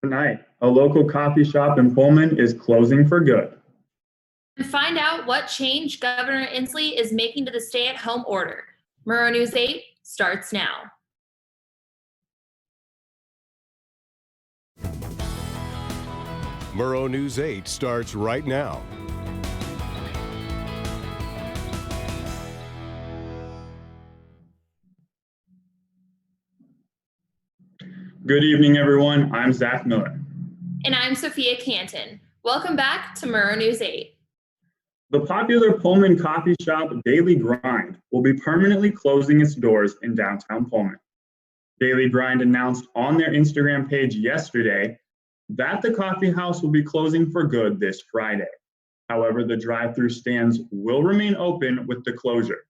Tonight, a local coffee shop in Pullman is closing for good. And find out what change Governor Inslee is making to the stay-at-home order. Murrow News 8 starts now. Murrow News 8 starts right now. Good evening, everyone. I'm Zach Miller. And I'm Sophia Canton. Welcome back to Murrow News 8. The popular Pullman coffee shop Daily Grind will be permanently closing its doors in downtown Pullman. Daily Grind announced on their Instagram page yesterday that the coffee house will be closing for good this Friday. However, the drive-through stands will remain open with the closure.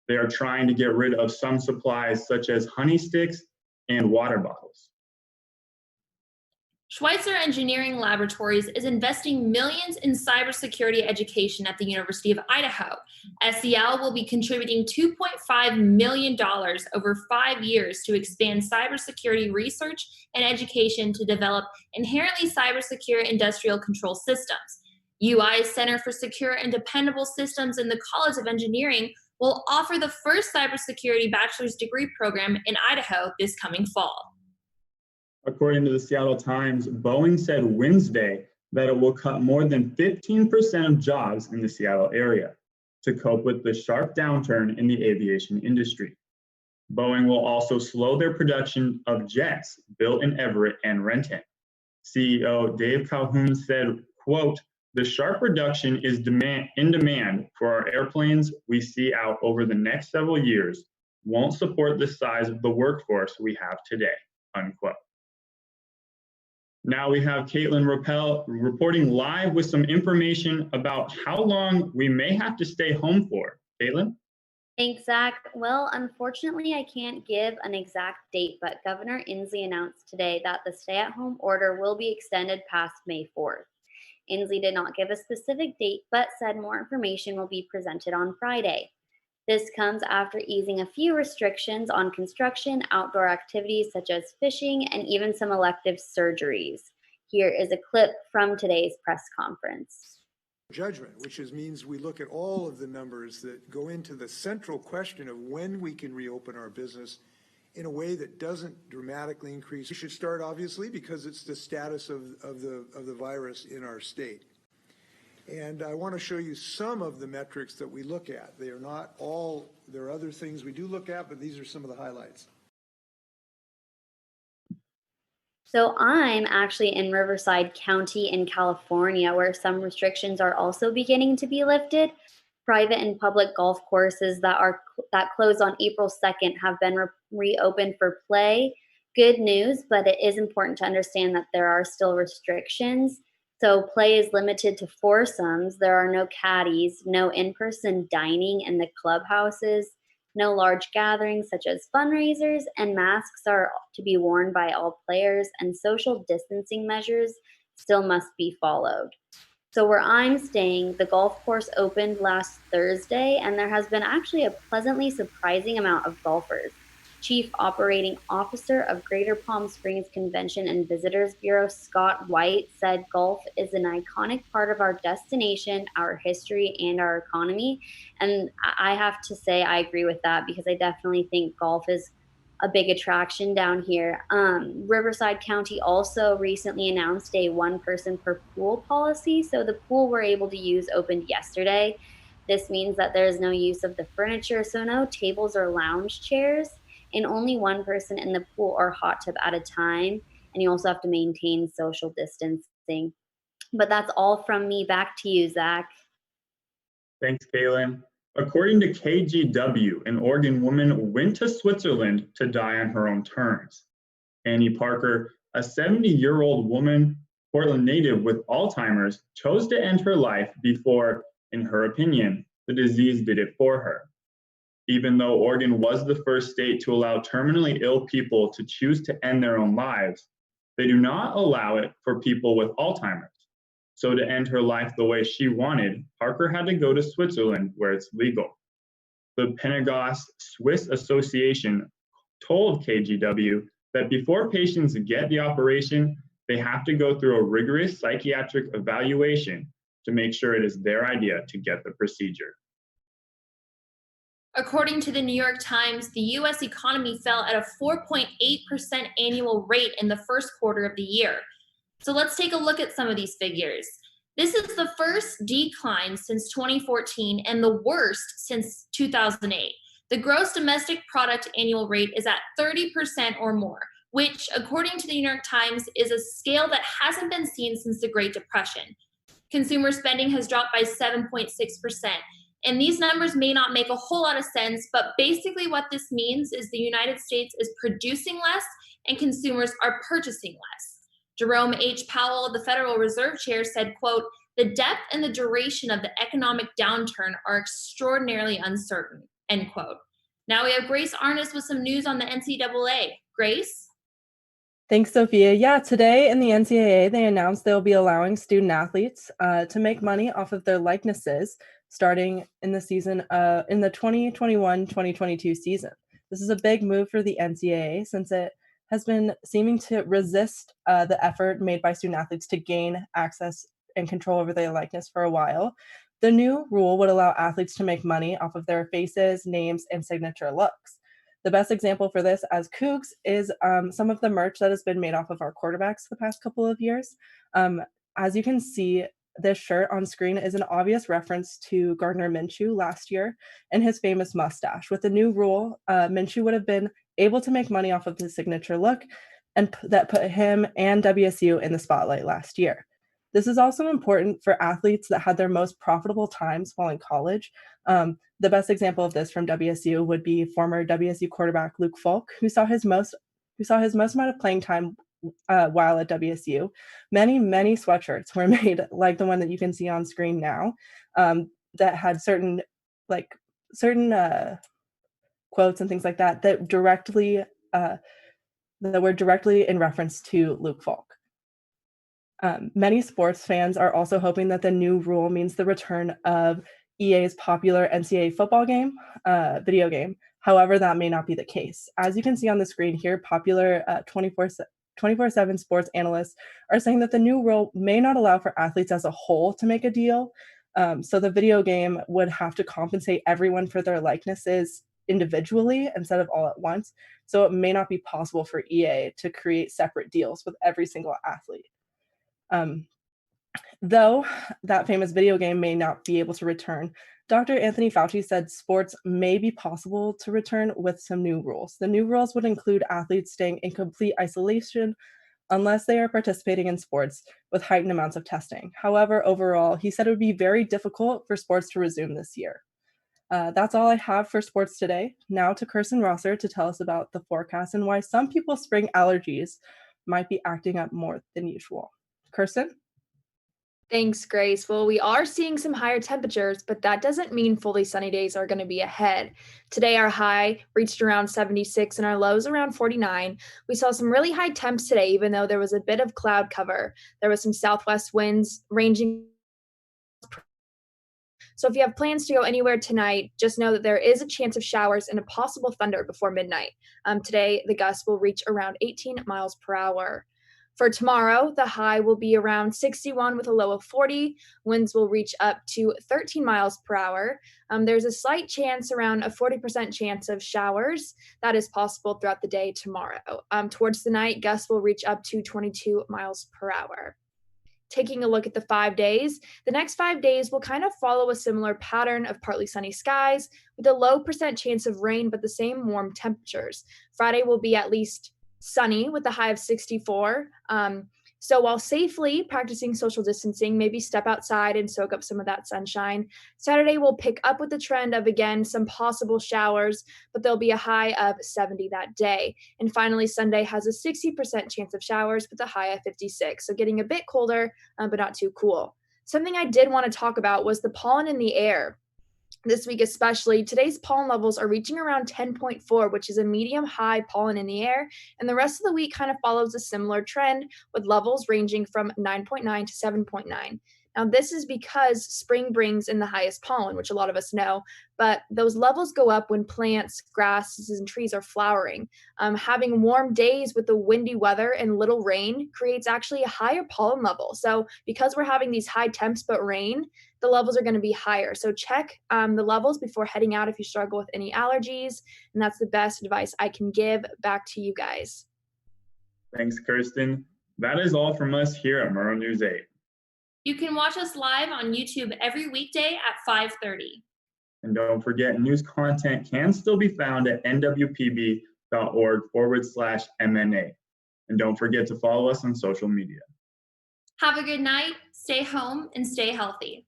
They are trying to get rid of some supplies such as honey sticks and water bottles. Schweitzer Engineering Laboratories is investing millions in cybersecurity education at the University of Idaho. SEL will be contributing $2.5 million over 5 years to expand cybersecurity research and education to develop inherently cybersecure industrial control systems. UI's Center for Secure and Dependable Systems in the College of Engineering will offer the first cybersecurity bachelor's degree program in Idaho this coming fall. According to the Seattle Times, Boeing said Wednesday that it will cut more than 15% of jobs in the Seattle area to cope with the sharp downturn in the aviation industry. Boeing will also slow their production of jets built in Everett and Renton. CEO Dave Calhoun said, quote, "The sharp reduction is in demand for our airplanes we see out over the next several years won't support the size of the workforce we have today," unquote. Now we have Caitlin Rappel reporting live with some information about how long we may have to stay home for. Caitlin? Thanks, Zach. Well, unfortunately, I can't give an exact date, but Governor Inslee announced today that the stay-at-home order will be extended past May 4th. Inslee did not give a specific date, but said more information will be presented on Friday. This comes after easing a few restrictions on construction, outdoor activities such as fishing, and even some elective surgeries. Here is a clip from today's press conference. Judgment, which means we look at all of the numbers that go into the central question of when we can reopen our business in a way that doesn't dramatically increase. We should start, obviously, because it's the status of the virus in our state. And I want to show you some of the metrics that we look at. They are not all, there are other things we do look at, but these are some of the highlights. So I'm actually in Riverside County in California, where some restrictions are also beginning to be lifted. Private and public golf courses that closed on April 2nd have been reopened for play. Good news, but it is important to understand that there are still restrictions. So play is limited to foursomes. There are no caddies, no in-person dining in the clubhouses, no large gatherings such as fundraisers, and masks are to be worn by all players, and social distancing measures still must be followed. So where I'm staying, the golf course opened last Thursday, and there has been actually a pleasantly surprising amount of golfers. Chief Operating Officer of Greater Palm Springs Convention and Visitors Bureau, Scott White, said golf is an iconic part of our destination, our history, and our economy. And I have to say I agree with that, because I definitely think golf is a big attraction down here. Riverside County also recently announced a one person per pool policy. So the pool we're able to use opened yesterday. This means that there is no use of the furniture, so no tables or lounge chairs, and only one person in the pool or hot tub at a time. And you also have to maintain social distancing. But that's all from me. Back to you, Zach. Thanks, Kaylin. According to KGW, an Oregon woman went to Switzerland to die on her own terms. Annie Parker, a 70-year-old woman, Portland native with Alzheimer's, chose to end her life before, in her opinion, the disease did it for her. Even though Oregon was the first state to allow terminally ill people to choose to end their own lives, they do not allow it for people with Alzheimer's. So to end her life the way she wanted, Parker had to go to Switzerland, where it's legal. The Penagos Swiss Association told KGW that before patients get the operation, They have to go through a rigorous psychiatric evaluation to make sure it is their idea to get the procedure. According to the New York Times, the U.S. economy fell at a 4.8% annual rate in the first quarter of the year. So let's take a look at some of these figures. This is the first decline since 2014 and the worst since 2008. The gross domestic product annual rate is at 30% or more, which, according to the New York Times, is a scale that hasn't been seen since the Great Depression. Consumer spending has dropped by 7.6%. And these numbers may not make a whole lot of sense, but basically what this means is the United States is producing less and consumers are purchasing less. Jerome H. Powell, the Federal Reserve Chair, said, quote, "The depth and the duration of the economic downturn are extraordinarily uncertain," end quote. Now we have Grace Arness with some news on the NCAA. Grace? Thanks, Sophia. Yeah, today in the NCAA, they announced they'll be allowing student athletes to make money off of their likenesses starting in the season, in the 2021-2022 season. This is a big move for the NCAA since it has been seeming to resist the effort made by student athletes to gain access and control over their likeness for a while. The new rule would allow athletes to make money off of their faces, names, and signature looks. The best example for this as Cougs is some of the merch that has been made off of our quarterbacks the past couple of years. As you can see, this shirt on screen is an obvious reference to Gardner Minshew last year and his famous mustache. With the new rule, Minshew would have been able to make money off of his signature look, and that put him and WSU in the spotlight last year. This is also important for athletes that had their most profitable times while in college. The best example of this from WSU would be former WSU quarterback Luke Falk, who saw his most amount of playing time while at WSU. Many sweatshirts were made like the one that you can see on screen now, that had certain quotes and things like that that were directly in reference to Luke Falk. Many sports fans are also hoping that the new rule means the return of EA's popular NCAA football game, video game. However, that may not be the case. As you can see on the screen here, popular 24/7 sports analysts are saying that the new rule may not allow for athletes as a whole to make a deal. So the video game would have to compensate everyone for their likenesses individually instead of all at once. So it may not be possible for EA to create separate deals with every single athlete. Though that famous video game may not be able to return, Dr. Anthony Fauci said sports may be possible to return with some new rules. The new rules would include athletes staying in complete isolation unless they are participating in sports with heightened amounts of testing. However, overall, he said it would be very difficult for sports to resume this year. That's all I have for sports today. Now to Kirsten Rosser to tell us about the forecast and why some people's spring allergies might be acting up more than usual. Kirsten? Thanks, Grace. Well, we are seeing some higher temperatures, but that doesn't mean fully sunny days are going to be ahead. Today, our high reached around 76 and our lows around 49. We saw some really high temps today, even though there was a bit of cloud cover. There was some southwest winds ranging. So if you have plans to go anywhere tonight, just know that there is a chance of showers and a possible thunder before midnight. Today, the gusts will reach around 18 miles per hour. For tomorrow, the high will be around 61 with a low of 40. Winds will reach up to 13 miles per hour. There's a slight chance, around a 40% chance of showers. That is possible throughout the day tomorrow. Towards the night, gusts will reach up to 22 miles per hour. Taking a look at the 5 days, the next 5 days will kind of follow a similar pattern of partly sunny skies with a low percent chance of rain, but the same warm temperatures. Friday will be at least sunny with a high of 64. So while safely practicing social distancing, maybe step outside and soak up some of that sunshine. Saturday will pick up with the trend of, again, some possible showers, but there'll be a high of 70 that day. And finally, Sunday has a 60% chance of showers with a high of 56. So getting a bit colder, but not too cool. Something I did want to talk about was the pollen in the air. This week especially, today's pollen levels are reaching around 10.4, which is a medium high pollen in the air, and the rest of the week kind of follows a similar trend with levels ranging from 9.9 to 7.9. Now, this is because spring brings in the highest pollen, which a lot of us know, but those levels go up when plants, grasses, and trees are flowering. Having warm days with the windy weather and little rain creates actually a higher pollen level. So, because we're having these high temps but rain, the levels are going to be higher. So, check the levels before heading out if you struggle with any allergies. And that's the best advice I can give. Back to you guys. Thanks, Kirsten. That is all from us here at Murrow News 8. You can watch us live on YouTube every weekday at 5:30. And don't forget, news content can still be found at nwpb.org/MNA. And don't forget to follow us on social media. Have a good night, stay home, and stay healthy.